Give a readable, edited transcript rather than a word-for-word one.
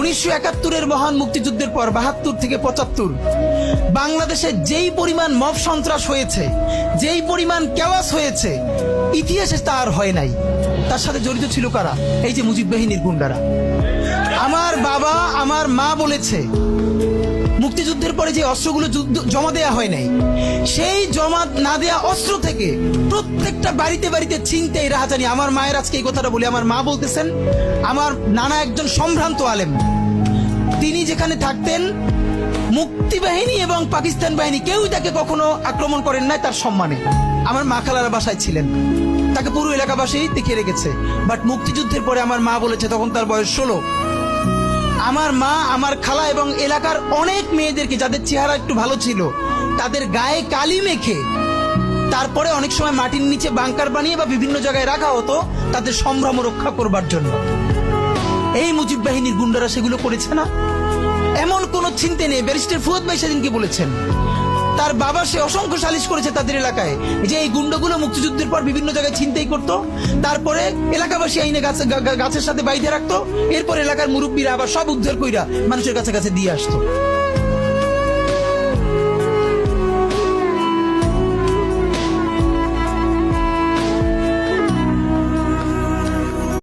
1971-এর মহান মুক্তিযুদ্ধের পর 72 থেকে 75 বাংলাদেশে যেই পরিমাণ মব সন্ত্রাস হয়েছে, যেই পরিমাণ কেওয়াস হয়েছে, ইতিহাসে তা আর হয় নাই। তার সাথে জড়িত ছিল কারা? এই যে মুজিব বাহিনীর গুন্ডারা। আমার বাবা, আমার মা বলেছে মুক্তিযুদ্ধের পরে যে অস্ত্রগুলো জমা দেয়া হয় নাই, সেই জমা না দেয়া অস্ত্র থেকে প্রত্যেকটা বাড়িতে বাড়িতে ছিনতাই, রাহাজানি। আমার মায়ের আজকে এই কথাটা বলি, আমার মা বলতেছেন আমার নানা একজন সম্ভ্রান্ত আলেম, তিনি যেখানে থাকতেন মুক্তি বাহিনী এবং পাকিস্তান বাহিনী কেউই তাকে কখনো আক্রমণ করেন নাই তার সম্মানে। আমার মা খালারা বাসায় ছিলেন, তাকে পুরো এলাকাবাসী দেখে রেখেছে। বাট মুক্তিযুদ্ধের পরে আমার মা বলেছে, তখন তার বয়স 16, আমার মা, আমার খালা এবং এলাকার অনেক মেয়েদেরকে, যাদের চেহারা একটু ভালো ছিল, তাদের গায়ে কালি মেখে তারপরে অনেক সময় মাটির নিচে বাংকার বানিয়ে বা বিভিন্ন জায়গায় রাখা হতো তাদের সম্ভ্রম রক্ষা করবার জন্য। এই মুজিব বাহিনীর গুন্ডারা সেগুলো করেছে না? এমন কোন চিন্তা নেই। ব্যারিস্টার ফুয়াদ ভাই সেদিনকে বলেছেন তার বাবা সে অসংখ্য সালিশ করেছে তাদের এলাকায় যে এই গুন্ডাগুলো মুক্তিযুদ্ধের পর বিভিন্ন জায়গায় ছিনতাই করতো, তারপরে এলাকাবাসী আইনে গাছের সাথে বাইধে রাখতো, এরপর এলাকার মুরব্বীরা আবার সব উদ্ধার কইরা মানুষের কাছে কাছে দিয়ে আসতো।